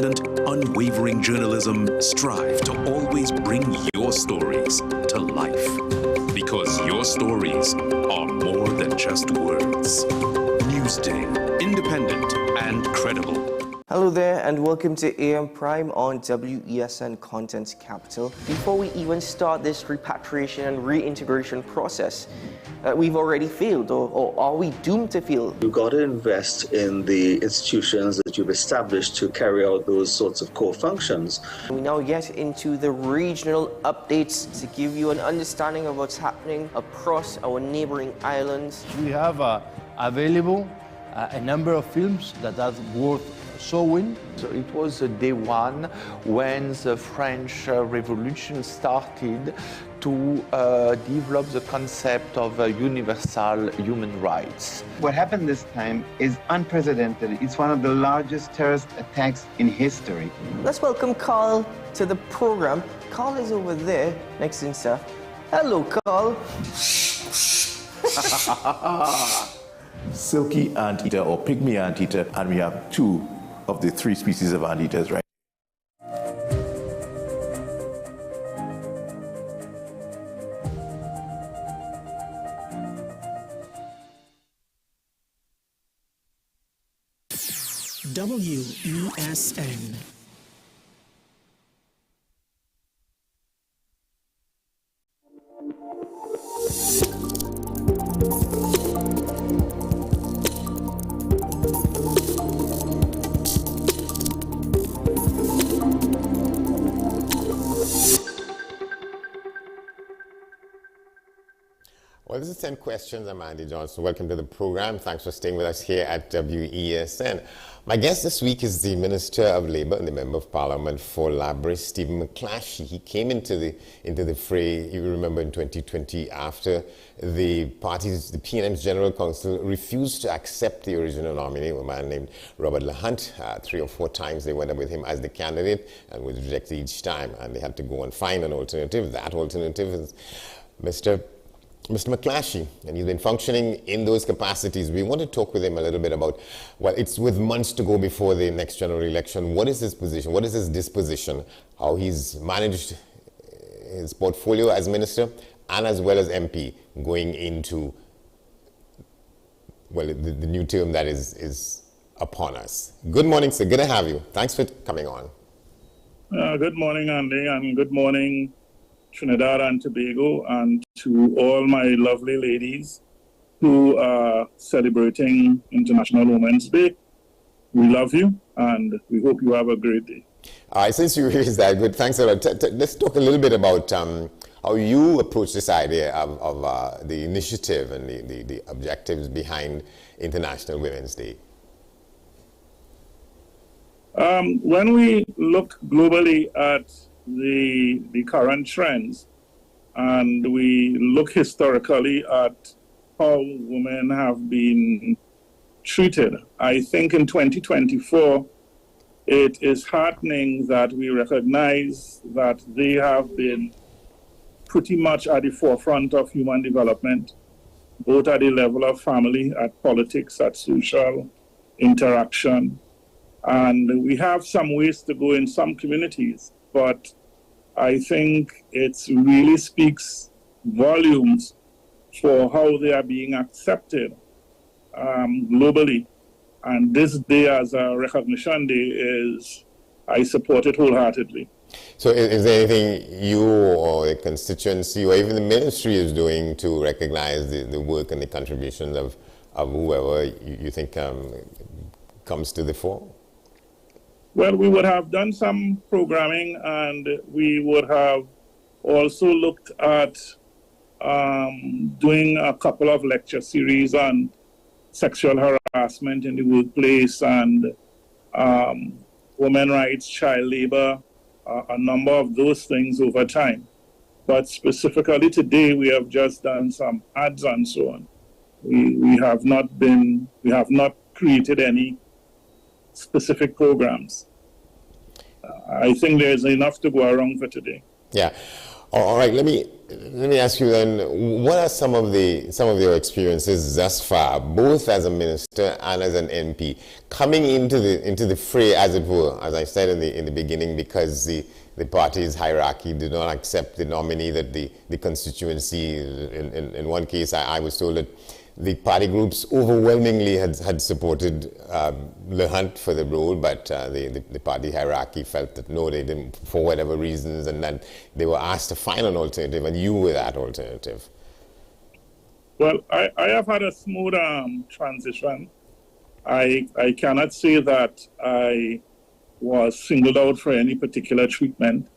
independent, unwavering journalism strive to always bring your stories to life. Because your stories are more than just words. Newsday, independent and credible. Hello there and welcome to AM Prime on WESN Content Capital. Before we even start this repatriation and reintegration process, we've already failed, or are we doomed to fail? You've got to invest in the institutions that you've established to carry out those sorts of core functions. We now get into the regional updates to give you an understanding of what's happening across our neighboring islands. We have available a number of films that are worth showing. So it was day one when the French Revolution started to develop the concept of universal human rights. What happened this time is unprecedented. It's one of the largest terrorist attacks in history. Let's welcome Carl to the program. Carl is over there, next in stuff. Hello, Carl. Silky anteater or pygmy anteater, and we have two of the three species of anteaters, right? WESN. Well, this is 10 Questions. I'm Andy Johnson. Welcome to the program. Thanks for staying with us here at WESN. My guest this week is the Minister of Labour and the Member of Parliament for Labrador, Stephen McClatchy. He came into the fray, you remember, in 2020 after the PNM's General Council refused to accept the original nominee, a man named Robert LaHunt. 3 or 4 times they went up with him as the candidate and was rejected each time, and they had to go and find an alternative. That alternative is Mr. McClatchy, and he's been functioning in those capacities. We want to talk with him a little bit about, well, it's with months to go before the next general election. What is his position? What is his disposition? How he's managed his portfolio as minister and as well as MP going into, well, the new term that is upon us. Good morning, sir. Good to have you. Thanks for coming on. Good morning, Andy, and good morning, Trinidad and Tobago, and to all my lovely ladies who are celebrating International Women's Day. We love you, and we hope you have a great day. All right, since you raised that, good, thanks a lot. Let's talk a little bit about how you approach this idea of the initiative and the objectives behind International Women's Day. When we look globally at the current trends, and we look historically at how women have been treated, I think in 2024 it is heartening that we recognize that they have been pretty much at the forefront of human development, both at the level of family, at politics, at social interaction. And we have some ways to go in some communities, but I think it really speaks volumes for how they are being accepted globally. And this day as a recognition day I support it wholeheartedly. So is there anything you or the constituency or even the ministry is doing to recognize the work and the contributions of whoever you think comes to the fore? Well, we would have done some programming, and we would have also looked at doing a couple of lecture series on sexual harassment in the workplace and women's rights, child labor, a number of those things over time. But specifically today, we have just done some ads and so on. We have not created any specific programs. I think there's enough to go around for today. Yeah. All right, let me ask you then, what are some of your experiences thus far, both as a minister and as an MP, coming into the fray, as it were, as I said in the beginning, because the party's hierarchy did not accept the nominee that the constituency, in one case I was told that the party groups overwhelmingly had supported Lehunt for the role, but the party hierarchy felt that no, they didn't, for whatever reasons, and then they were asked to find an alternative, and you were that alternative. Well, I have had a smooth transition. I cannot say that I was singled out for any particular treatment.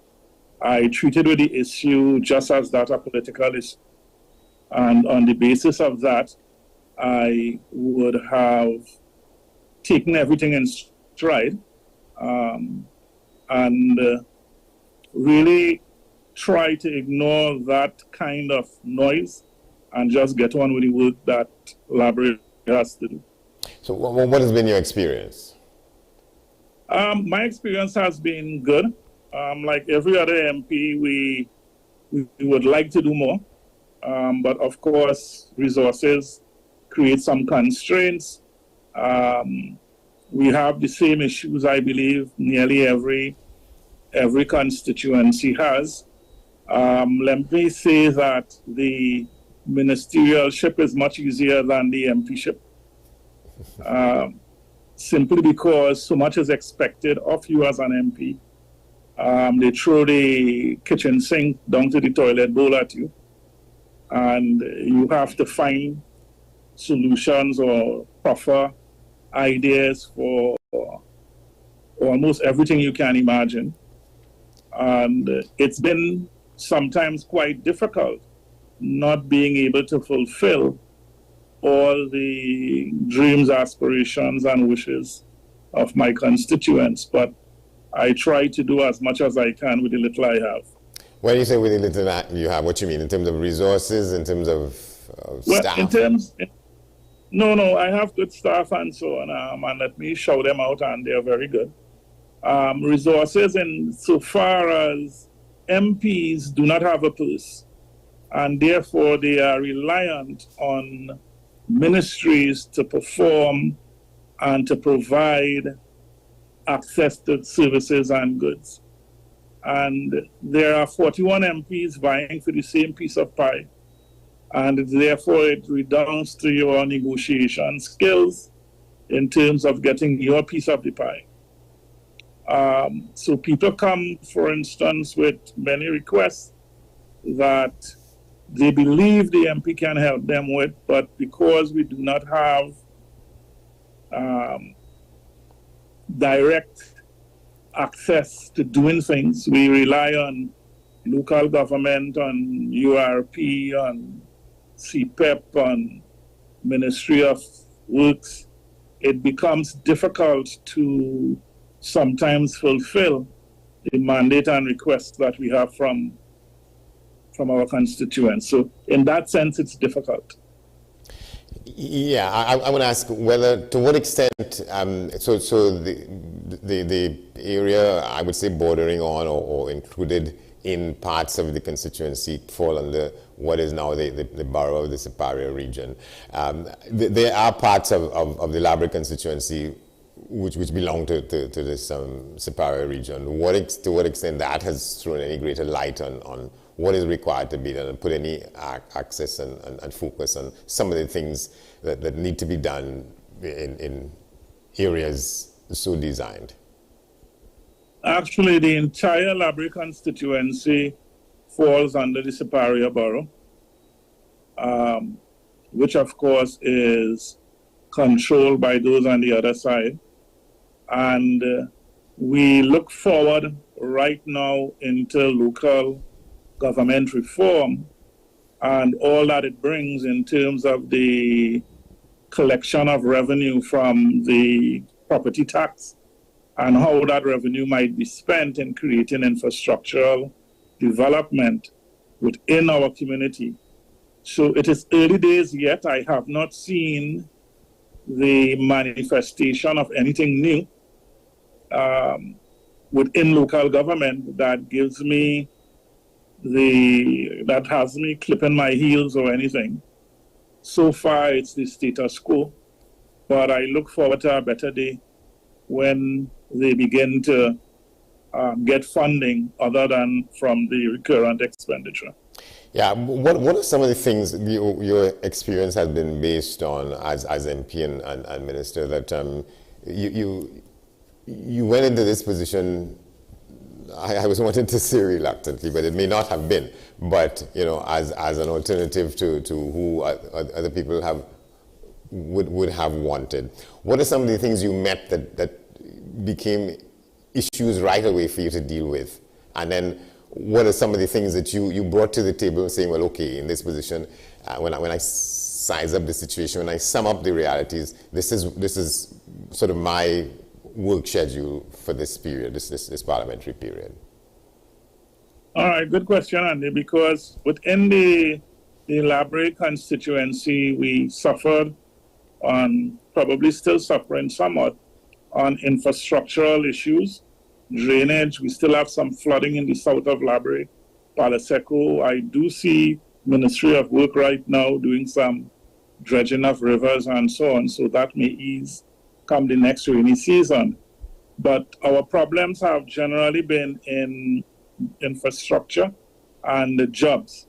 I treated with the issue just as that a political issue. And on the basis of that, I would have taken everything in stride and really try to ignore that kind of noise and just get on with the work that library has to do. So what has been your experience? My experience has been good. Like every other MP, we would like to do more. But of course, resources create some constraints. We have the same issues, I believe, nearly every constituency has. Let me say that the ministerialship is much easier than the MPship, simply because so much is expected of you as an MP. They throw the kitchen sink down to the toilet bowl at you, and you have to find solutions or proffer ideas for almost everything you can imagine. And it's been sometimes quite difficult not being able to fulfill all the dreams, aspirations, and wishes of my constituents. But I try to do as much as I can with the little I have. When you say with the little you have, what you mean in terms of resources, in terms of staff? No, I have good staff and so on, and let me shout them out, and they're very good. Resources in so far as MPs do not have a purse, and therefore they are reliant on ministries to perform and to provide access to services and goods. And there are 41 MPs vying for the same piece of pie. And therefore it redounds to your negotiation skills in terms of getting your piece of the pie. So people come, for instance, with many requests that they believe the MP can help them with, but because we do not have direct access to doing things, we rely on local government, on URP, on CPEP, on Ministry of Works. It becomes difficult to sometimes fulfill the mandate and requests that we have from our constituents. So in that sense, it's difficult. Yeah, I want to ask whether, to what extent, so the area, I would say, bordering on or included in parts of the constituency fall under what is now the borough of the Superior region. There are parts of the Library constituency which belong to this Superior region. To what extent that has thrown any greater light on what is required to be done and put any access and focus on some of the things that need to be done in areas so designed? Actually, the entire Library constituency falls under the Superior Borough, which of course is controlled by those on the other side. And we look forward right now into local government reform and all that it brings in terms of the collection of revenue from the property tax and how that revenue might be spent in creating infrastructural development within our community. So it is early days yet. I have not seen the manifestation of anything new within local government that gives me that has me clipping my heels or anything. So far, it's the status quo, but I look forward to a better day when they begin to get funding other than from the recurrent expenditure. Yeah, what are some of the things your experience has been based on as MP and Minister, that you went into this position, I was wanting to say reluctantly, but it may not have been, but as an alternative to who other people would have wanted. What are some of the things you met that became issues right away for you to deal with? And then what are some of the things that you brought to the table saying, well, okay, in this position, when I size up the situation, when I sum up the realities, this is sort of my work schedule for this period, this parliamentary period? All right, good question, Andy, because within the Laborie constituency, we suffered on, probably still suffering somewhat, on infrastructural issues, drainage. We still have some flooding in the south of Laborie, Paliseco. I do see Ministry of Work right now doing some dredging of rivers and so on, so that may ease come the next rainy season. But our problems have generally been in infrastructure and the jobs.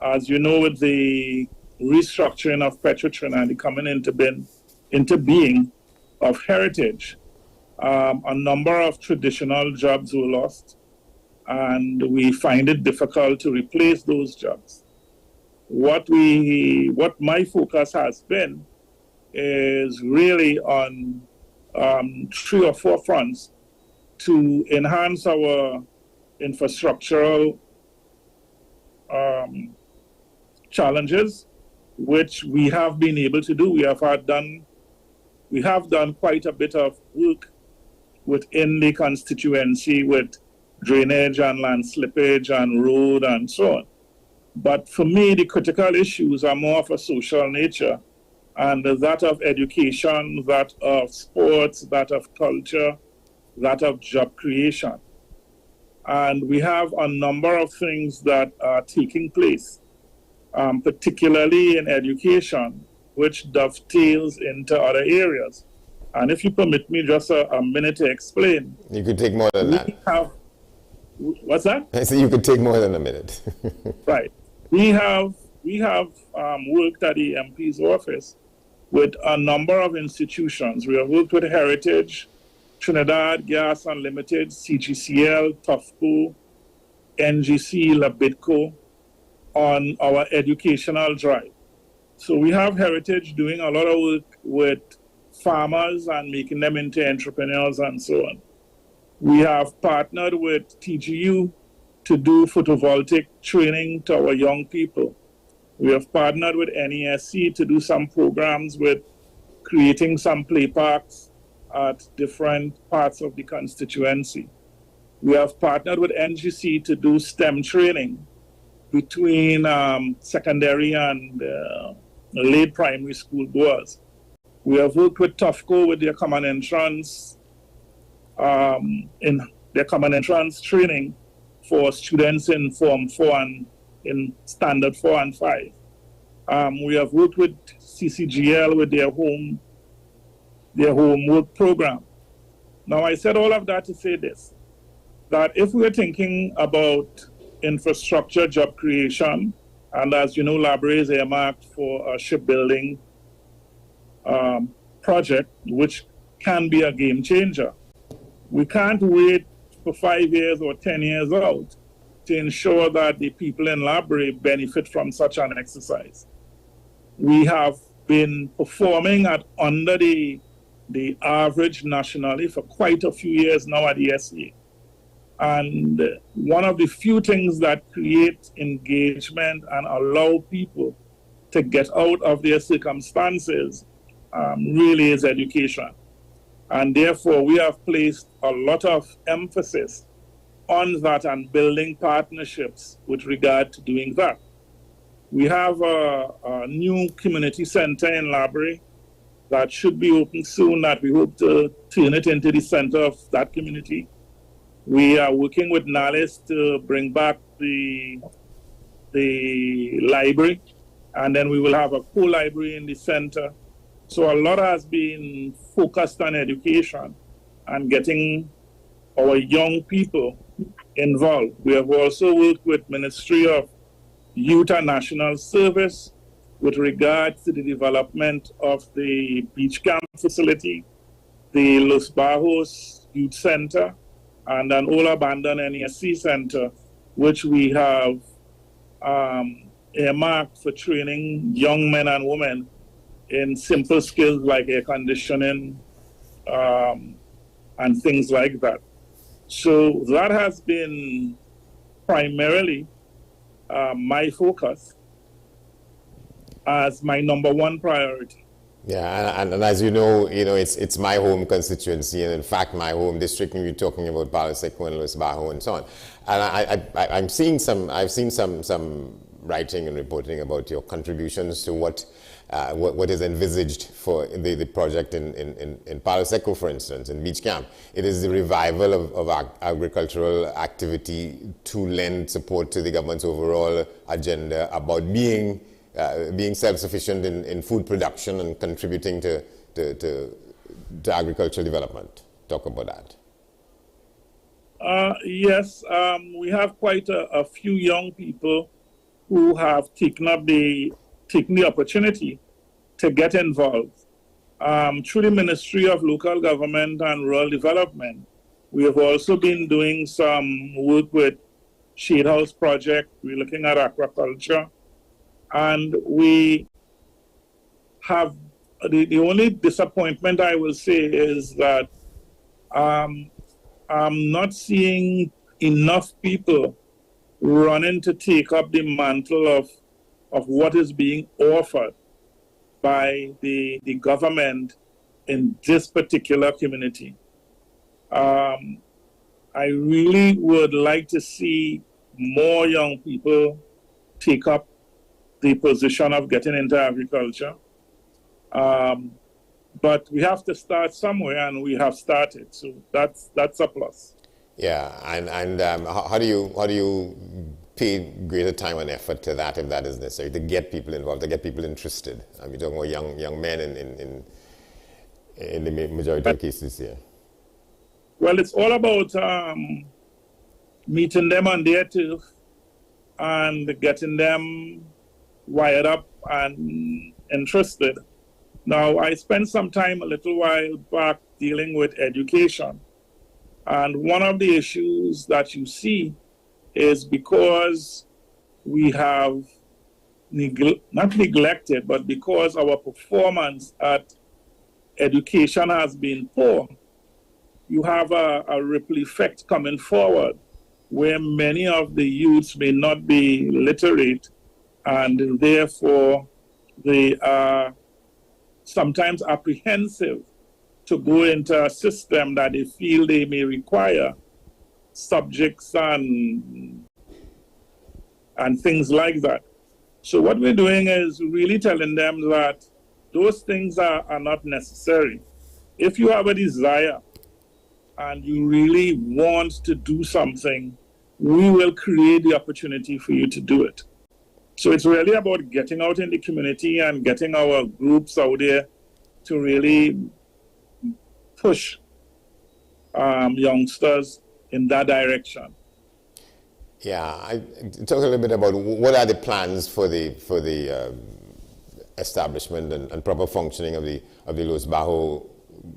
As you know, with the restructuring of Petro-Trinidad coming into being of heritage, a number of traditional jobs were lost, and we find it difficult to replace those jobs. What my focus has been is really on 3 or 4 fronts to enhance our infrastructural challenges, which we have been able to do. We have done quite a bit of work within the constituency with drainage and land slippage and road and so on. But for me, the critical issues are more of a social nature, and that of education, that of sports, that of culture, that of job creation. And we have a number of things that are taking place, particularly in education, which dovetails into other areas. And if you permit me just a minute to explain. You could take more than that. What's that? I said you could take more than a minute. Right. We have worked at the MP's office with a number of institutions. We have worked with Heritage, Trinidad Gas Unlimited, CGCL, TUFCO, NGC, Labitco on our educational drive. So we have Heritage doing a lot of work with farmers and making them into entrepreneurs and so on. We have partnered with TGU to do photovoltaic training to our young people. We have partnered with NESC to do some programs with creating some play parks at different parts of the constituency. We have partnered with NGC to do STEM training between secondary and late primary school goers. We have worked with TUFCO with their common entrance training for students in Form 4 and in Standard 4 and 5. We have worked with CCGL with their homework program. Now, I said all of that to say this, that if we're thinking about infrastructure job creation, and as you know, Laborie is earmarked for a shipbuilding project, which can be a game changer. We can't wait for 5 years or 10 years out to ensure that the people in Laborie benefit from such an exercise. We have been performing at under the average nationally for quite a few years now at the SA. And one of the few things that create engagement and allow people to get out of their circumstances really is education. And therefore, we have placed a lot of emphasis on that and building partnerships with regard to doing that. We have a new community center in Laborie that should be open soon, that we hope to turn it into the center of that community. We are working with NALIS to bring back the library, and then we will have a co-library in the center. So a lot has been focused on education and getting our young people involved. We have also worked with Ministry of Youth and National Service with regards to the development of the beach camp facility, the Los Bajos Youth Center, and an old abandoned NSC center, which we have earmarked for training young men and women in simple skills like air conditioning and things like that. So that has been primarily my focus as my number one priority. Yeah, and as you know, it's my home constituency, and in fact, my home district. And you're talking about Palo Seco and Los Bajos and so on. And I've seen some writing and reporting about your contributions to what is envisaged for the project in Palo Seco, for instance, in Beach Camp. It is the revival of agricultural activity to lend support to the government's overall agenda about being self-sufficient in food production and contributing to agricultural development. Talk about that. Yes, we have quite a few young people who have taken the opportunity to get involved. Through the Ministry of Local Government and Rural Development, we have also been doing some work with Shade House Project. We're looking at aquaculture. And we have, the only disappointment I will say is that I'm not seeing enough people running to take up the mantle of what is being offered by the government in this particular community. I really would like to see more young people take up the position of getting into agriculture. But we have to start somewhere, and we have started. So that's a plus. Yeah, and how do you pay greater time and effort to that if that is necessary, to get people involved, to get people interested? You're talking about young men in the majority of cases here. Well, it's all about meeting them on their turf and getting them wired up and interested. Now, I spent some time a little while back dealing with education. And one of the issues that you see is because we have not neglected, but because our performance at education has been poor, you have a ripple effect coming forward where many of the youths may not be literate, and therefore they are sometimes apprehensive to go into a system that they feel they may require subjects and things like that. So what we're doing is really telling them that those things are not necessary. If you have a desire and you really want to do something, we will create the opportunity for you to do it. So it's really about getting out in the community and getting our groups out there to really push youngsters in that direction. Yeah, I talk a little bit about what are the plans for the establishment and proper functioning of the Los Bajos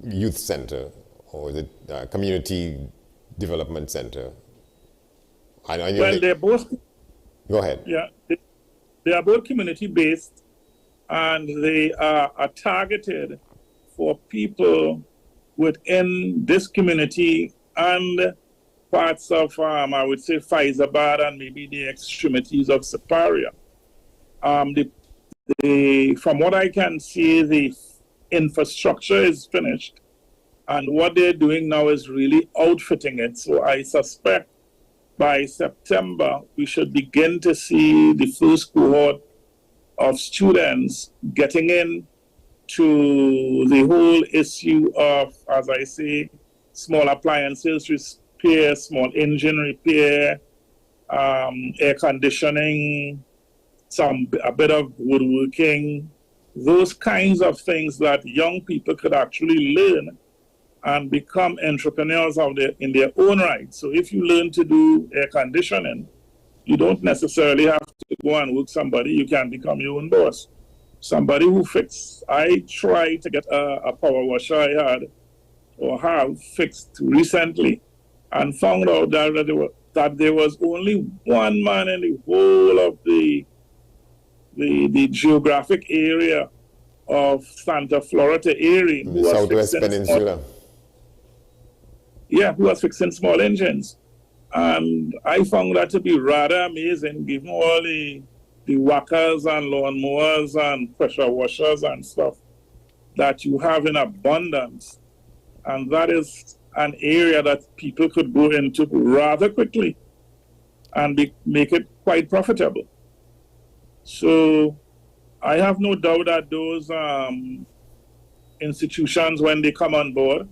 Youth Center, or the Community Development Center. Well, they're both. Go ahead. Yeah, they are both community-based, and they are targeted for people within this community and parts of, I would say, Faizabad and maybe the extremities of Siparia. From what I can see, the infrastructure is finished, and what they're doing now is really outfitting it. So I suspect by September, we should begin to see the first cohort of students getting in to the whole issue of, as I say, small appliances, repair, small engine repair, air conditioning, a bit of woodworking, those kinds of things that young people could actually learn and become entrepreneurs in their own right. So if you learn to do air conditioning, you don't necessarily have to go and work somebody. You can become your own boss. Somebody who I tried to get a power washer I had or have fixed recently and found out that there was only one man in the whole of the geographic area of Santa Florida area the Southwest Peninsula. Who was fixing small engines. And I found that to be rather amazing, given all the whackers and lawnmowers and pressure washers and stuff that you have in abundance. And that is an area that people could go into rather quickly and make it quite profitable. So I have no doubt that those institutions, when they come on board,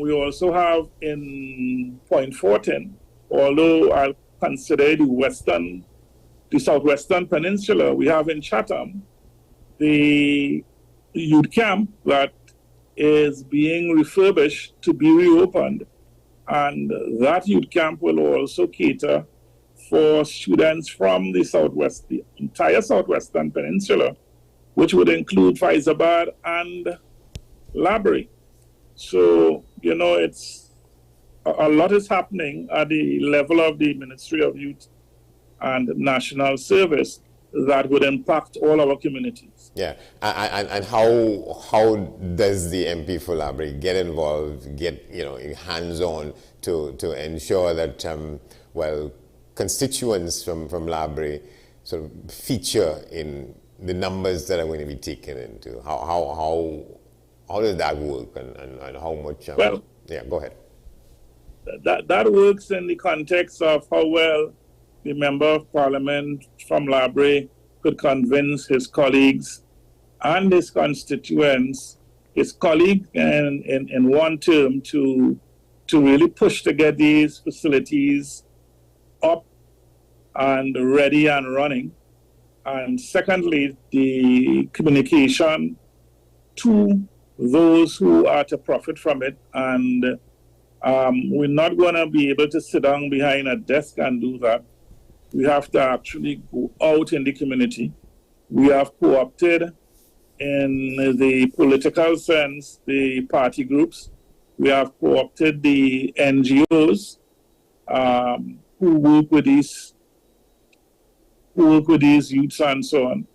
we also have in Point Fortin, although I'll consider the Southwestern Peninsula, we have in Chatham the youth camp that is being refurbished to be reopened. And that youth camp will also cater for students from the entire Southwestern Peninsula, which would include Faizabad and Labrie. So, it's a lot is happening at the level of the Ministry of Youth and National Service that would impact all our communities. Yeah, and how does the MP for Labrie get involved, get hands-on to ensure that constituents from Labrie sort of feature in the numbers that are going to be taken into? How does that work, and how much? Go ahead. That works in the context of how well the Member of Parliament from Labrie could convince his colleagues and his constituents, his colleague in one term, to really push to get these facilities up and ready and running. And secondly, the communication to those who are to profit from it. And we're not going to be able to sit down behind a desk and do that. We have to actually go out in the community. We have co-opted, in the political sense, the party groups. We have co-opted the NGOs who work with these youths and so on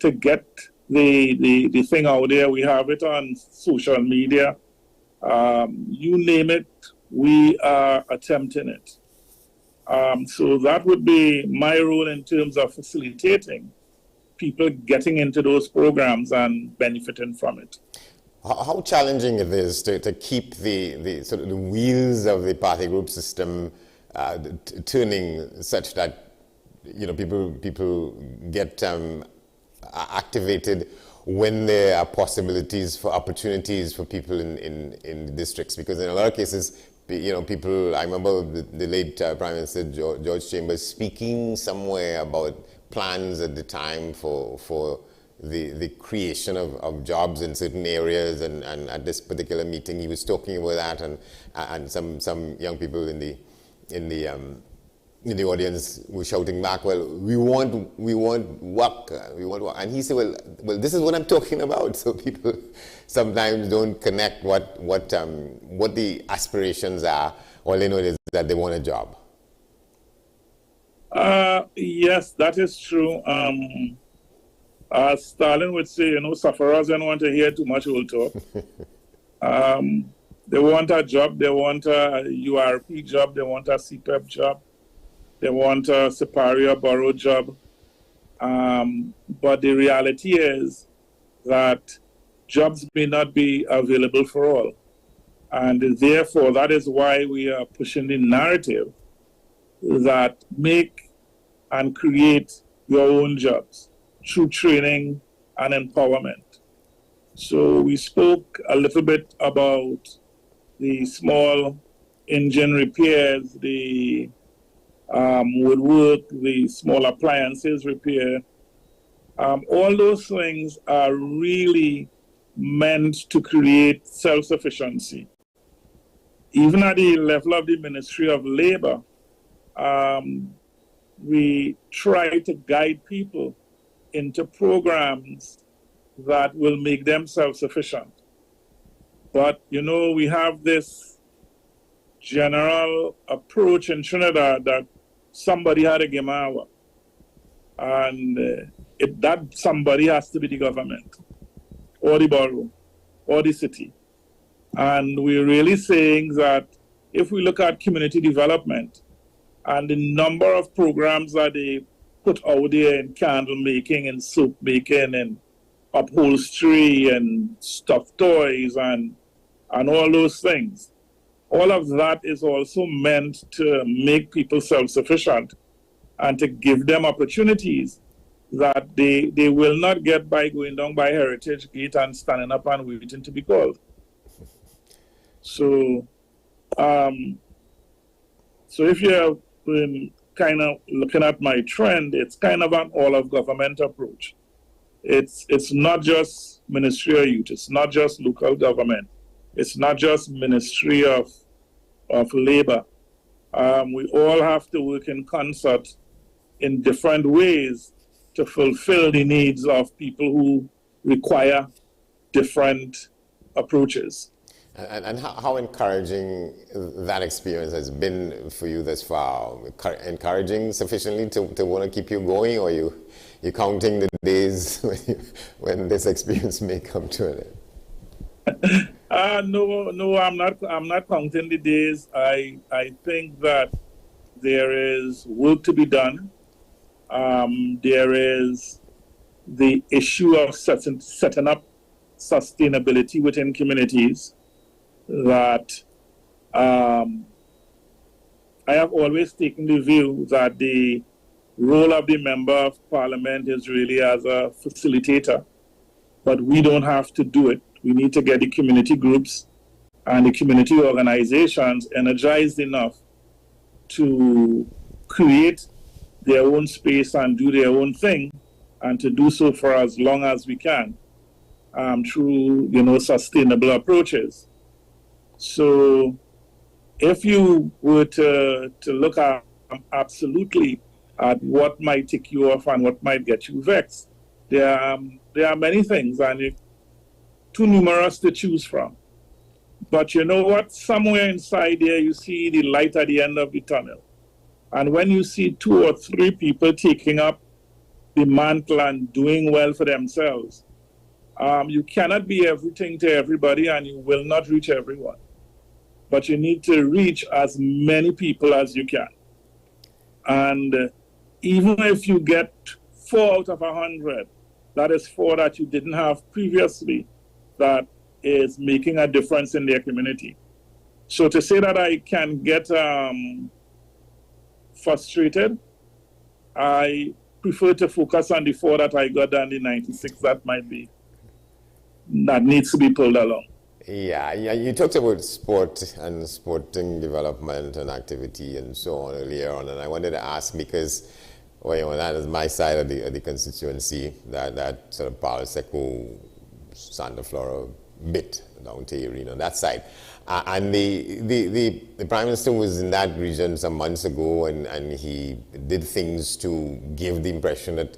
to get the thing out there. We have it on social media. You name it, we are attempting it. So that would be my role in terms of facilitating people getting into those programs and benefiting from it. How challenging it is to keep the sort of the wheels of the party group system turning, such that people get activated when there are possibilities for opportunities for people in districts, because in a lot of cases, people, I remember the late Prime Minister George Chambers speaking somewhere about plans at the time for the creation of jobs in certain areas, and at this particular meeting he was talking about that, and some young people in the audience were shouting back, well, we want work, and he said, well, this is what I'm talking about. So people sometimes don't connect what the aspirations are. All they know is that they want a job. Yes, that is true. As Stalin would say, sufferers don't want to hear too much old talk. They want a job, they want a URP job, they want a CPEP job, they want a superior borough job. But the reality is that jobs may not be available for all. And therefore, that is why we are pushing the narrative that make and create your own jobs through training and empowerment. So we spoke a little bit about the small engine repairs, the woodwork, the small appliances repair. All those things are really meant to create self-sufficiency. Even at the level of the Ministry of Labor, we try to guide people into programs that will make them self-sufficient. But, you know, we have this general approach in Trinidad that somebody had a gemawa, and that somebody has to be the government, or the borough, or the city. And we're really saying that if we look at community development and the number of programs that they put out there in candle making and soap making and upholstery and stuffed toys and all those things, all of that is also meant to make people self-sufficient and to give them opportunities that they will not get by going down by Heritage Gate and standing up and waiting to be called. So, so if you're kind of looking at my trend, it's kind of an all-of-government approach. It's not just Ministry of Youth, it's not just local government, it's not just Ministry of Labor. We all have to work in concert in different ways to fulfill the needs of people who require different approaches. And how encouraging that experience has been for you thus far? Encouraging sufficiently to want to keep you going, or you're counting the days when this experience may come to an end? No, I'm not counting the days. I think that there is work to be done. There is the issue of setting up sustainability within communities that I have always taken the view that the role of the Member of Parliament is really as a facilitator, but we don't have to do it. We need to get the community groups and the community organizations energized enough to create their own space and do their own thing, and to do so for as long as we can through, you know, sustainable approaches. So if you were to look at absolutely at what might tick you off and what might get you vexed, there are many things, and it's too numerous to choose from. But you know what? Somewhere inside there, you see the light at the end of the tunnel. And when you see 2 or 3 people taking up the mantle and doing well for themselves, you cannot be everything to everybody, and you will not reach everyone. But you need to reach as many people as you can. And even if you get 4 out of 100, that is 4 that you didn't have previously, that is making a difference in their community. So to say that I can get frustrated, I prefer to focus on the 4 that I got than the 96 that needs to be pulled along. Yeah, you talked about sport and sporting development and activity and so on earlier on, and I wanted to ask because, well, you know, that is my side of the constituency, that sort of Palo Seco, Santa Flora bit down to Erin on that side. And the Prime Minister was in that region some months ago, and he did things to give the impression that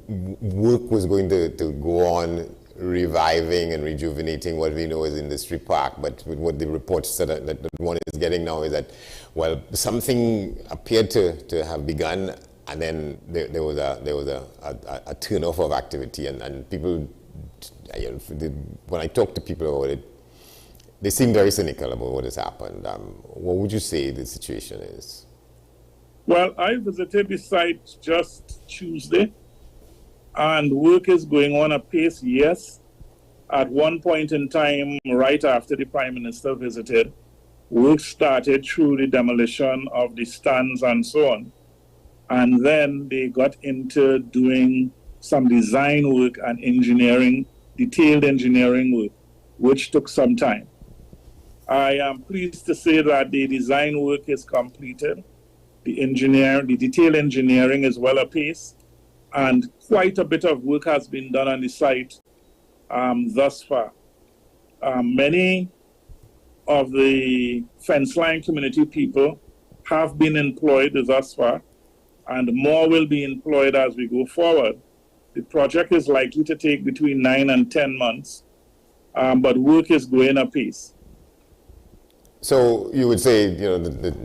work was going to go on reviving and rejuvenating what we know as Industry Park. But with what the reports that one is getting now is that, well, something appeared to have begun, and then there was a turn-off of activity, and people, you know, when I talk to people about it, they seem very cynical about what has happened. What would you say the situation is? Well, I visited the site just Tuesday, and work is going on apace, yes. At one point in time, right after the Prime Minister visited, work started through the demolition of the stands and so on. And then they got into doing some design work and engineering, detailed engineering work, which took some time. I am pleased to say that the design work is completed. The detail engineering is well apace, and quite a bit of work has been done on the site thus far. Many of the fence line community people have been employed thus far, and more will be employed as we go forward. The project is likely to take between 9 and 10 months, but work is going apace. So you would say,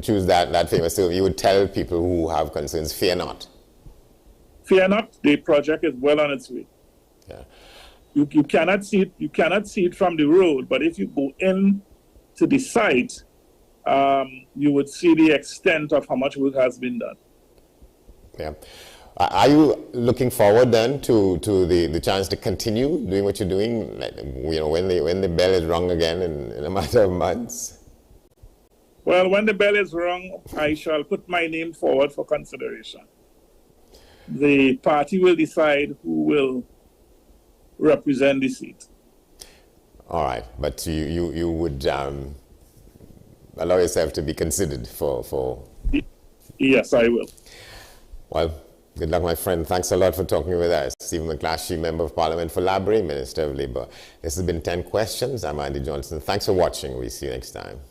choose that famous term, you would tell people who have concerns, fear not. Fear not, the project is well on its way. Yeah. You cannot see it from the road, but if you go in to the site, you would see the extent of how much work has been done. Yeah. Are you looking forward then to the chance to continue doing what you're doing, when the bell is rung again in a matter of months? Well, when the bell is rung, I shall put my name forward for consideration. The party will decide who will represent the seat. All right, but you would allow yourself to be considered for... Yes, I will. Well, good luck, my friend. Thanks a lot for talking with us. Stephen McClatchy, Member of Parliament for Labour, Minister of Labour. This has been 10 Questions. I'm Andy Johnson. Thanks for watching. We'll see you next time.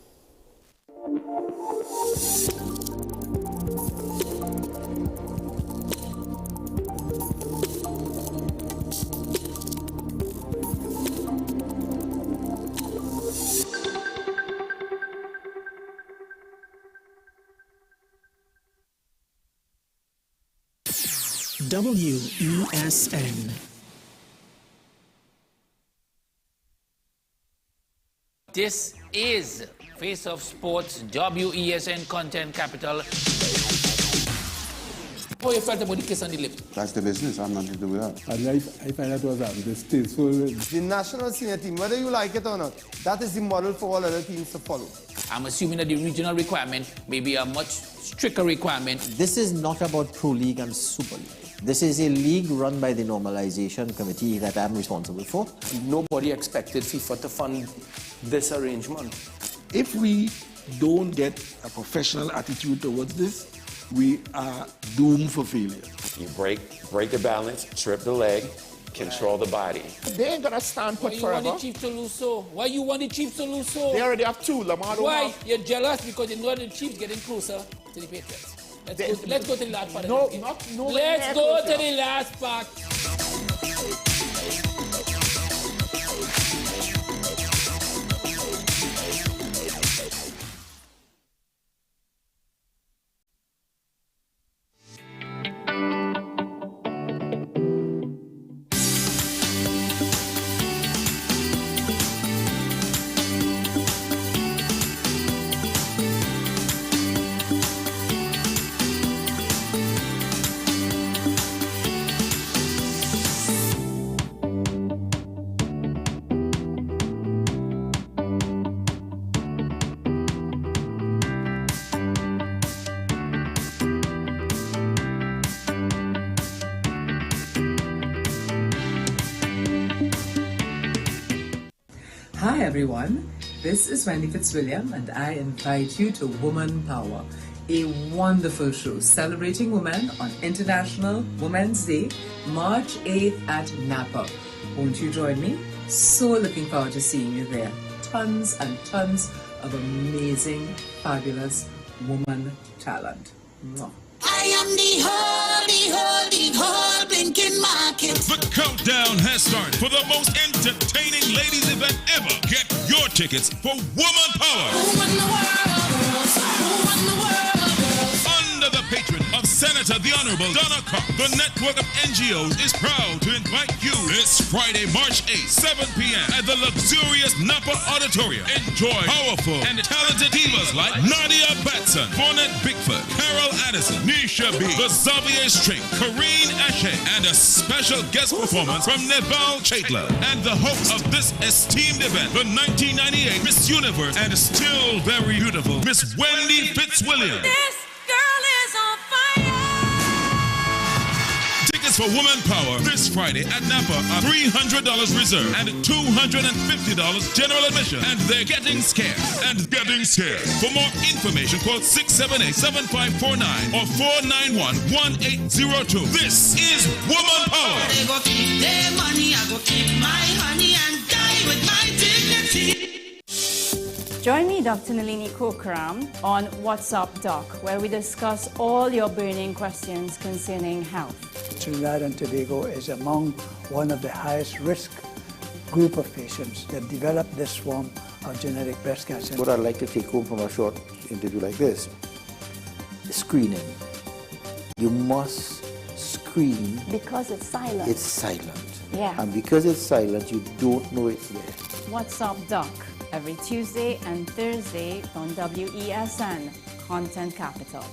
WESN. This is Face of Sports, WESN Content Capital. How you felt about the kiss on the lip? That's the business. I'm not to do with that. I find that was distasteful. The national senior team, whether you like it or not, that is the model for all other teams to follow. I'm assuming that the regional requirement may be a much stricter requirement. This is not about Pro League and Super League. This is a league run by the Normalization Committee that I'm responsible for. Nobody expected FIFA to fund this arrangement. If we don't get a professional attitude towards this, we are doomed for failure. You break the balance, trip the leg, control the body. They ain't gonna stand put forever. Why you want the Chiefs to lose so? Why you want the Chiefs to lose so? They already have two. Lamar don't Why? have. You're jealous because you know the Chiefs getting closer to the Patriots. Let's go to the last part. No, let's go to the last part. Hi everyone, this is Wendy Fitzwilliam and I invite you to Woman Power, a wonderful show celebrating women on International Women's Day, March 8th at Napa. Won't you join me? So looking forward to seeing you there. Tons and tons of amazing, fabulous woman talent. Mwah. I am the whole blinking market. The countdown has started for the most entertaining ladies event ever. Get your tickets for Woman Power. Who won the world, girls? Who won the world, girls? Under the patron of Senator the Honorable Donna Carr, the network of NGOs is proud to invite you this Friday, March 8th, 7 p.m. at the luxurious Napa Auditorium. Enjoy powerful and talented divas like Nadia Batson, Bonnet Bigfoot, Carol Addison, Nisha B, the Xavier String, Kareen Ashe, and a special guest performance from Neval Chaitla. And the host of this esteemed event, the 1998 Miss Universe and still very beautiful Miss Wendy Fitzwilliam. This girl is on fire. Tickets for Woman Power this Friday at Napa are $300 reserve and $250 general admission. And they're getting scared and getting scared. For more information, call 678-7549 or 491-1802. This is Woman Power. They go keep their money, I go keep my honey and die with my dignity. Join me, Dr. Nalini Kokram, on What's Up Doc, where we discuss all your burning questions concerning health. Trinidad and Tobago is among one of the highest risk group of patients that develop this form of genetic breast cancer. What I'd like to take home from a short interview like this, screening. You must screen. Because it's silent. It's silent. Yeah. And because it's silent, you don't know it's there. What's Up Doc, every Tuesday and Thursday on WESN, Content Capital.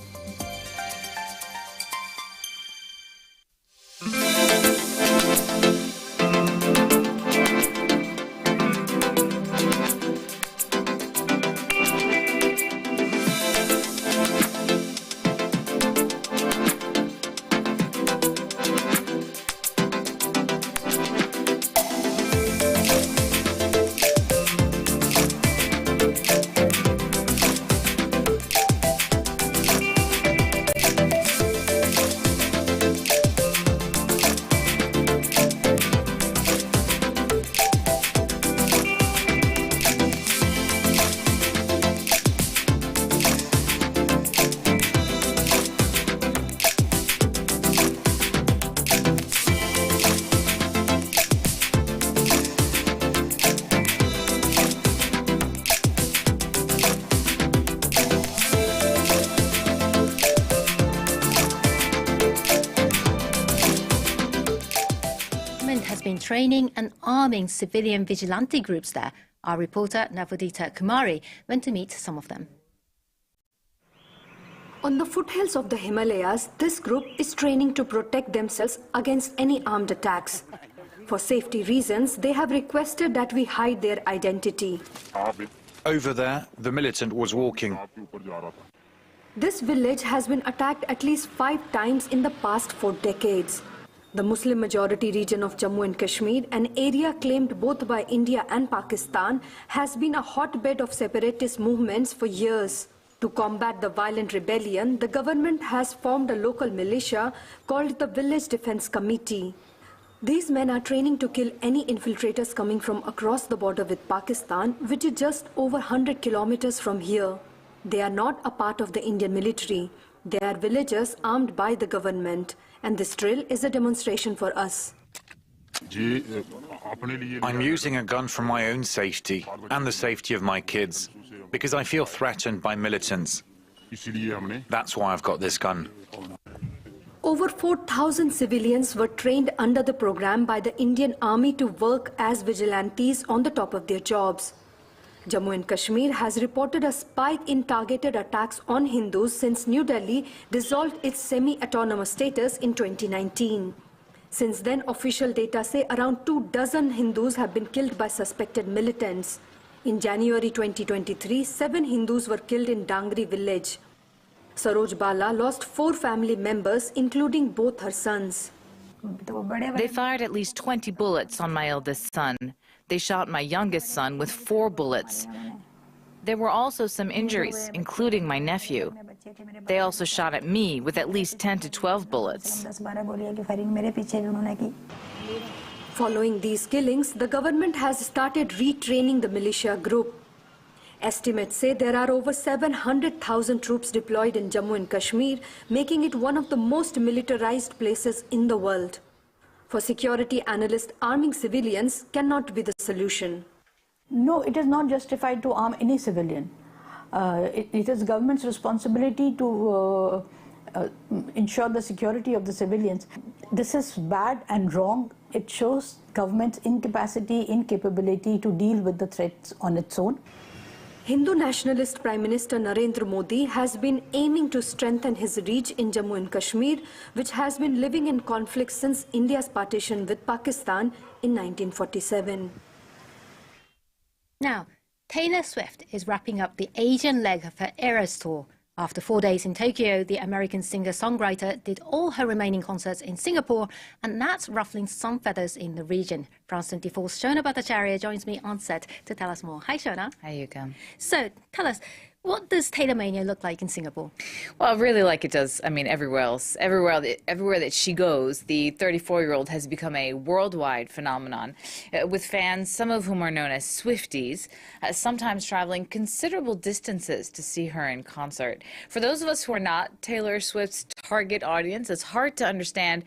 Training and arming civilian vigilante groups there. Our reporter Navodita Kumari went to meet some of them. On the foothills of the Himalayas, this group is training to protect themselves against any armed attacks. For safety reasons, they have requested that we hide their identity. Over there, the militant was walking. This village has been attacked at least 5 times in the past 4 decades. The Muslim-majority region of Jammu and Kashmir, an area claimed both by India and Pakistan, has been a hotbed of separatist movements for years. To combat the violent rebellion, the government has formed a local militia called the Village Defence Committee. These men are training to kill any infiltrators coming from across the border with Pakistan, which is just over 100 kilometers from here. They are not a part of the Indian military. They are villagers armed by the government. And this drill is a demonstration for us. I'm using a gun for my own safety and the safety of my kids because I feel threatened by militants. That's why I've got this gun. Over 4,000 civilians were trained under the program by the Indian Army to work as vigilantes on the top of their jobs. Jammu and Kashmir has reported a spike in targeted attacks on Hindus since New Delhi dissolved its semi-autonomous status in 2019. Since then, official data say around 24 Hindus have been killed by suspected militants. In January 2023, 7 Hindus were killed in Dangri village. Saroj Bala lost 4 family members, including both her sons. They fired at least 20 bullets on my eldest son. They shot my youngest son with 4 bullets. There were also some injuries, including my nephew. They also shot at me with at least 10 to 12 bullets. Following these killings, the government has started retraining the militia group. Estimates say there are over 700,000 troops deployed in Jammu and Kashmir, making it one of the most militarized places in the world. For security analysts, arming civilians cannot be the solution. No, it is not justified to arm any civilian. It is government's responsibility to ensure the security of the civilians. This is bad and wrong. It shows government's incapacity, incapability to deal with the threats on its own. Hindu nationalist Prime Minister Narendra Modi has been aiming to strengthen his reach in Jammu and Kashmir, which has been living in conflict since India's partition with Pakistan in 1947. Now, Taylor Swift is wrapping up the Asian leg of her Eras tour After 4 days in Tokyo, the American singer-songwriter did all her remaining concerts in Singapore, and that's ruffling some feathers in the region. France 24's Shona Bhattacharya joins me on set to tell us more. Hi, Shona. Hi, Yuka. So, tell us, what does Taylormania look like in Singapore? Well, really like it does, I mean, everywhere else. Everywhere that she goes, the 34-year-old has become a worldwide phenomenon, with fans, some of whom are known as Swifties, sometimes traveling considerable distances to see her in concert. For those of us who are not Taylor Swift's target audience, it's hard to understand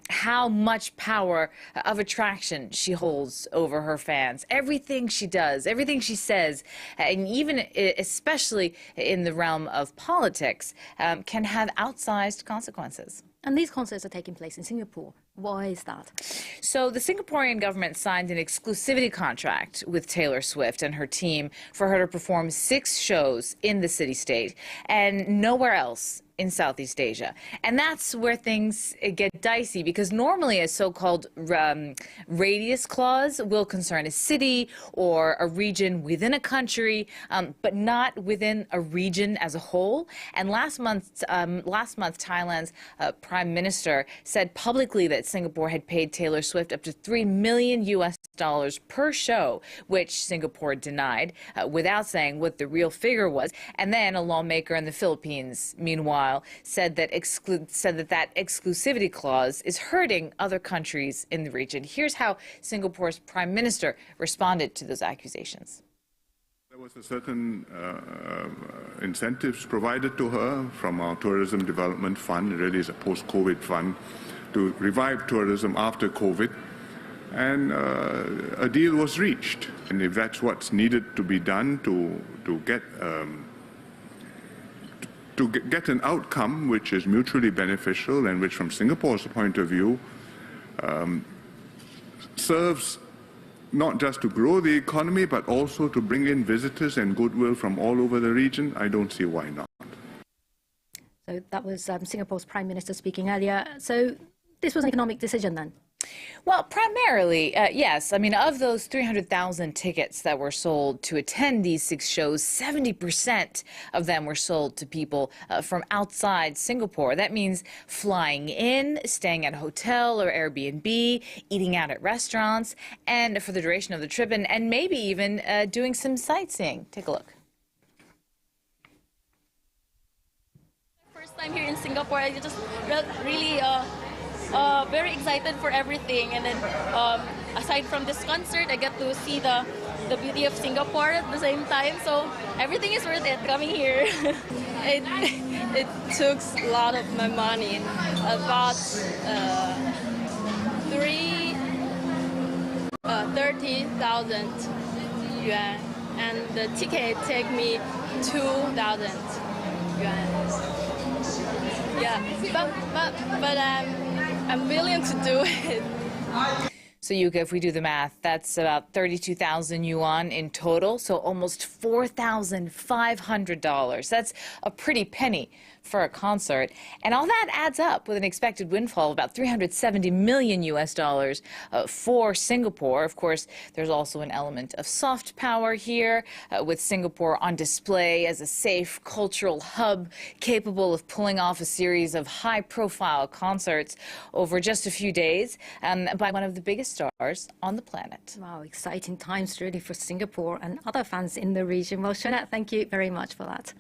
how much power of attraction she holds over her fans. Everything she does, everything she says, and even especially in the realm of politics, can have outsized consequences. And these concerts are taking place in Singapore. Why is that? So the Singaporean government signed an exclusivity contract with Taylor Swift and her team for her to perform 6 shows in the city-state and nowhere else in Southeast Asia. And that's where things get dicey, because normally a so-called radius clause will concern a city or a region within a country, but not within a region as a whole. And last month, Thailand's Prime Minister said publicly that Singapore had paid Taylor Swift up to $3 million per show, which Singapore denied, without saying what the real figure was. And then a lawmaker in the Philippines, meanwhile, said that that exclusivity clause is hurting other countries in the region. Here's how Singapore's Prime Minister responded to those accusations. There was a certain incentives provided to her from our Tourism Development Fund. It really is a post-COVID fund to revive tourism after COVID. And a deal was reached. And if that's what's needed to be done to get an outcome which is mutually beneficial and which, from Singapore's point of view, serves not just to grow the economy, but also to bring in visitors and goodwill from all over the region, I don't see why not. So that was Singapore's Prime Minister speaking earlier. So this was an economic decision then? Well, primarily, yes. I mean, of those 300,000 tickets that were sold to attend these 6 shows, 70% of them were sold to people from outside Singapore. That means flying in, staying at a hotel or Airbnb, eating out at restaurants, and for the duration of the trip, and maybe even doing some sightseeing. Take a look. First time here in Singapore, I just really very excited for everything, and then aside from this concert, I get to see the beauty of Singapore at the same time, so everything is worth it coming here. It took a lot of my money, about 30,000 yuan, and the ticket take me 2,000 yuan. Yeah, but I'm willing to do it. So, Yuka, if we do the math, that's about 32,000 yuan in total, so almost $4,500. That's a pretty penny for a concert. And all that adds up with an expected windfall of about $370 million for Singapore. Of course, there's also an element of soft power here, with Singapore on display as a safe cultural hub capable of pulling off a series of high-profile concerts over just a few days by one of the biggest stars on the planet. Wow, exciting times really for Singapore and other fans in the region. Well, Shona, thank you very much for that.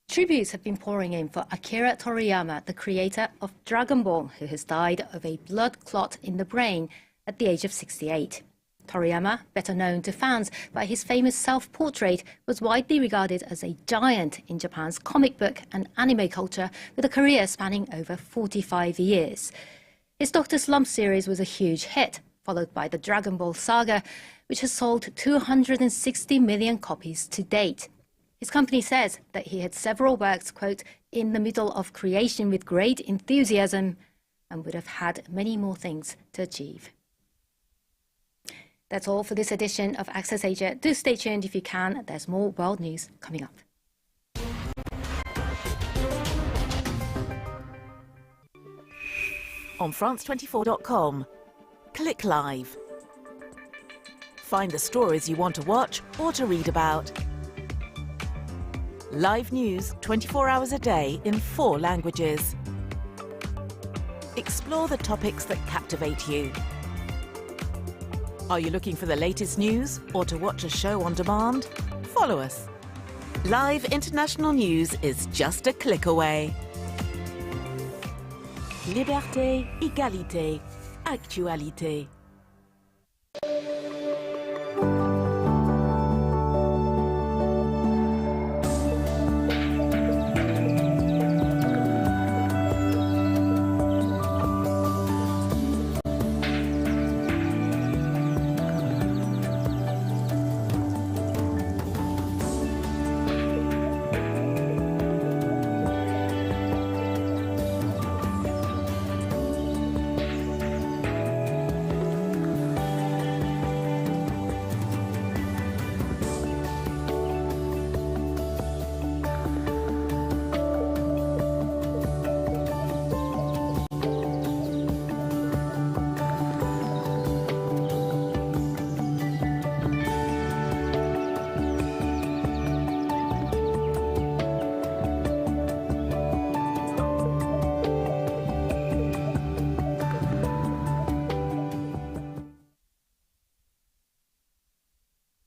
Tributes have been pouring in for Akira Toriyama, the creator of Dragon Ball, who has died of a blood clot in the brain at the age of 68. Toriyama, better known to fans by his famous self-portrait, was widely regarded as a giant in Japan's comic book and anime culture, with a career spanning over 45 years. His Dr. Slump series was a huge hit, followed by the Dragon Ball saga, which has sold 260 million copies to date. His company says that he had several works, quote, in the middle of creation with great enthusiasm, and would have had many more things to achieve. That's all for this edition of Access Asia. Do stay tuned if you can. There's more world news coming up. On France24.com, click live. Find the stories you want to watch or to read about. Live news 24 hours a day in 4 languages. Explore the topics that captivate you. Are you looking for the latest news or to watch a show on demand? Follow us. Live international news is just a click away. Liberté, égalité, actualité.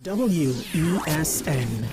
WESN.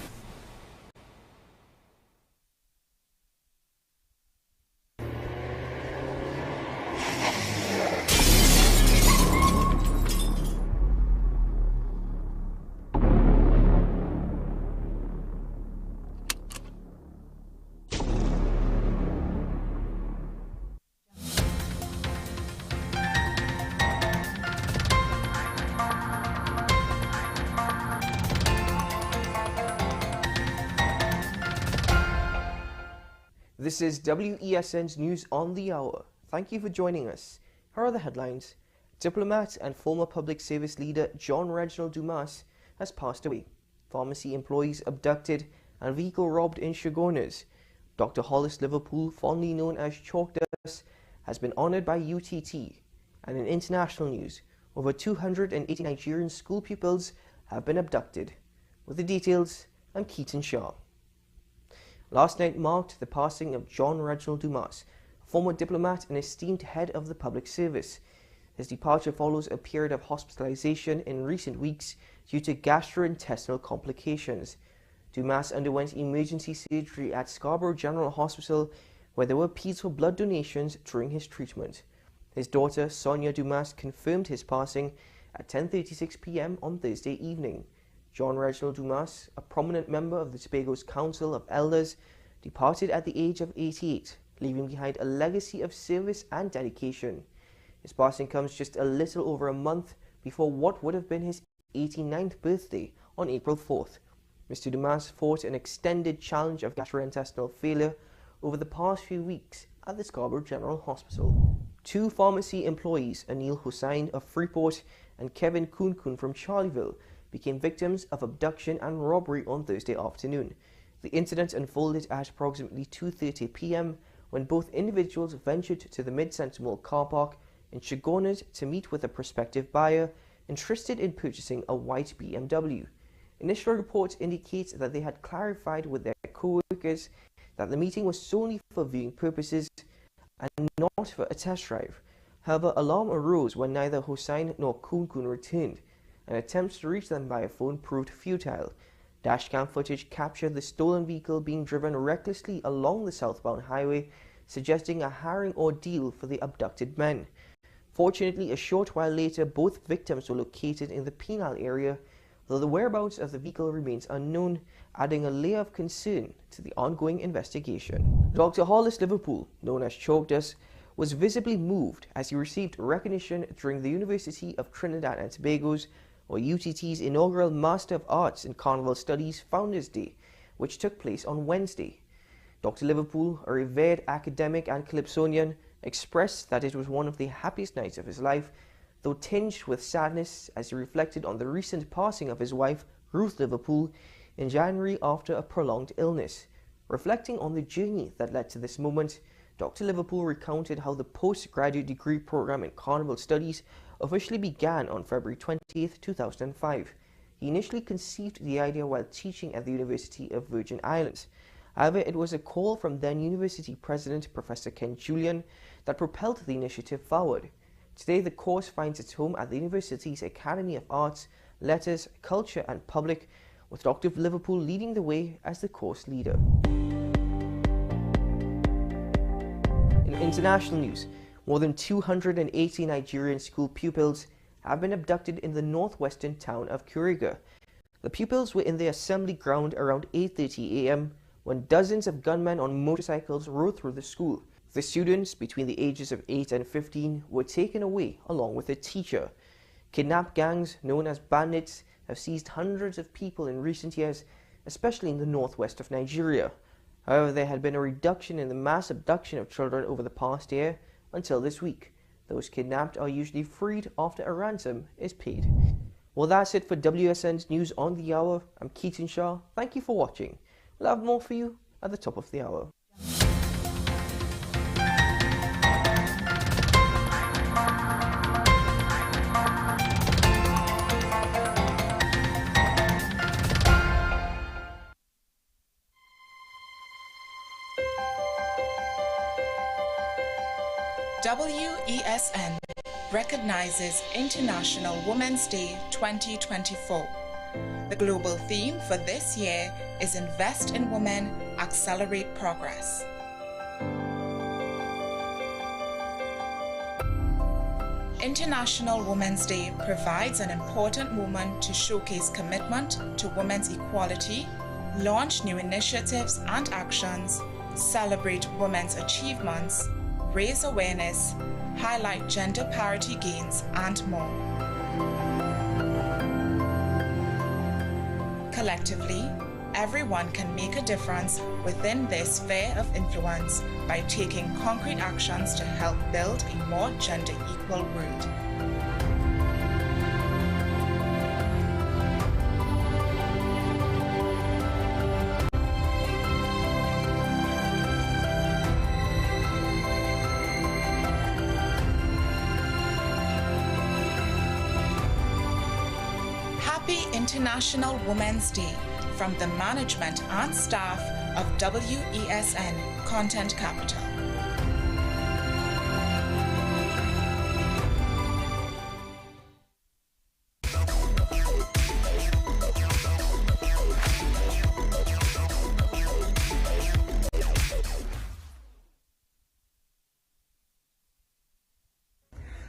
This is WESN's News on the Hour. Thank you for joining us. Here are the headlines. Diplomat and former public service leader John Reginald Dumas has passed away. Pharmacy employees abducted and vehicle robbed in Shoguners. Dr. Hollis Liverpool, fondly known as Chalkdust, has been honoured by UTT. And in international news, over 280 Nigerian school pupils have been abducted. With the details, I'm Keaton Shaw. Last night marked the passing of John Reginald Dumas, former diplomat and esteemed head of the public service. His departure follows a period of hospitalization in recent weeks due to gastrointestinal complications. Dumas underwent emergency surgery at Scarborough General Hospital, where there were pleas for blood donations during his treatment. His daughter, Sonia Dumas, confirmed his passing at 10:36 p.m. on Thursday evening. John Reginald Dumas, a prominent member of the Tobago's Council of Elders, departed at the age of 88, leaving behind a legacy of service and dedication. His passing comes just a little over a month before what would have been his 89th birthday on April 4th. Mr. Dumas fought an extended challenge of gastrointestinal failure over the past few weeks at the Scarborough General Hospital. 2 pharmacy employees, Anil Hussain of Freeport and Kevin Kunkun from Charleville, became victims of abduction and robbery on Thursday afternoon. The incident unfolded at approximately 2:30 p.m. when both individuals ventured to the Mid-Centre Mall car park in Shoguners to meet with a prospective buyer interested in purchasing a white BMW. Initial reports indicate that they had clarified with their co-workers that the meeting was solely for viewing purposes and not for a test drive. However, alarm arose when neither Hussain nor Kunkun returned, and attempts to reach them by phone proved futile. Dashcam footage captured the stolen vehicle being driven recklessly along the southbound highway, suggesting a harrowing ordeal for the abducted men. Fortunately, a short while later, both victims were located in the penal area, though the whereabouts of the vehicle remains unknown, adding a layer of concern to the ongoing investigation. Dr. Hollis Liverpool, known as Chalkdust, was visibly moved as he received recognition during the University of Trinidad and Tobago's or UTT's inaugural Master of Arts in Carnival Studies Founders Day, which took place on Wednesday. Dr. Liverpool, a revered academic and calypsonian, expressed that it was one of the happiest nights of his life, though tinged with sadness as he reflected on the recent passing of his wife, Ruth Liverpool, in January after a prolonged illness. Reflecting on the journey that led to this moment, Dr. Liverpool recounted how the postgraduate degree program in Carnival Studies officially began on February 20, 2005. He initially conceived the idea while teaching at the University of Virgin Islands. However, it was a call from then University President Professor Ken Julian that propelled the initiative forward. Today, the course finds its home at the university's Academy of Arts, Letters, Culture and Public, with Dr. Liverpool leading the way as the course leader. In international news, more than 280 Nigerian school pupils have been abducted in the northwestern town of Kuriga. The pupils were in the assembly ground around 8:30 a.m. when dozens of gunmen on motorcycles rode through the school. The students, between the ages of 8 and 15, were taken away along with a teacher. Kidnap gangs known as bandits have seized hundreds of people in recent years, especially in the northwest of Nigeria. However, there had been a reduction in the mass abduction of children over the past year until this week. Those kidnapped are usually freed after a ransom is paid. Well, that's it for WSN's News on the Hour. I'm Keaton Shah. Thank you for watching. We'll have more for you at the top of the hour. WESN recognizes International Women's Day 2024. The global theme for this year is Invest in Women, Accelerate Progress. International Women's Day provides an important moment to showcase commitment to women's equality, launch new initiatives and actions, celebrate women's achievements, raise awareness, highlight gender parity gains, and more. Collectively, everyone can make a difference within this sphere of influence by taking concrete actions to help build a more gender equal world. Happy International Women's Day from the management and staff of WESN Content Capital.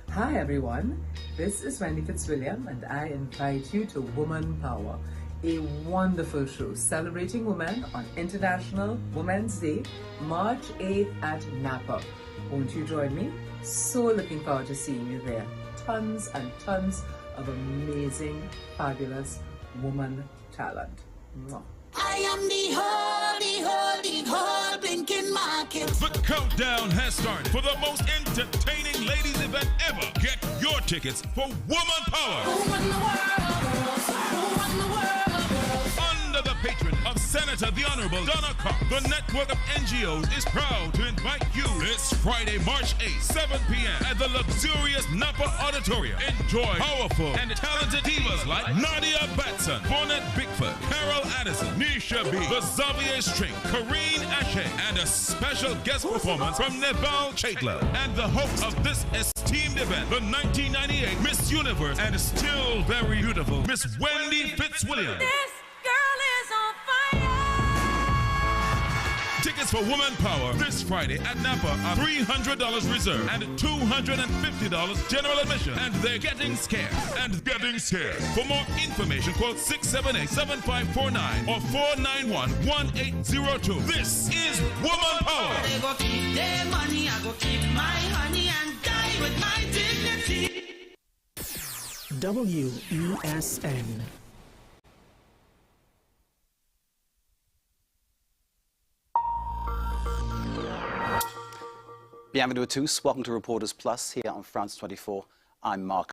Hi everyone, this is Wendy Fitzwilliam and I invite you to Woman Power, a wonderful show celebrating women on International Women's Day, March 8th at Napa. Won't you join me? So looking forward to seeing you there. Tons and tons of amazing, fabulous woman talent. Mwah. I am the whole blinking market. The countdown has started for the most entertaining ladies event ever. Get your tickets for Woman Power. Who won the world, girls? Who won the world, girls? Under the patron of Senator the Honorable Donna Cobb, the network of NGOs is proud to invite you this Friday, March 8th, 7 p.m. at the luxurious Napa Auditorium. Enjoy powerful and talented divas like Nadia Batson, Bonnet Bickford, Carol Addison, Nisha B, the Xavier String, Kareen Ashe, and a special guest performance from Nebal Chaitla. And the host of this esteemed event, the 1998 Miss Universe and still very beautiful Miss Wendy Fitzwilliam. Tickets for Woman Power this Friday at Napa are $300 reserved and $250 general admission. And they're getting scared and getting scared. For more information, call 678-7549 or 491-1802. This is Woman Power. They go keep their money, I go keep my honey and die with my dignity. WESN. Bienvenue à tous. Welcome to Reporters Plus here on France 24. I'm Mark.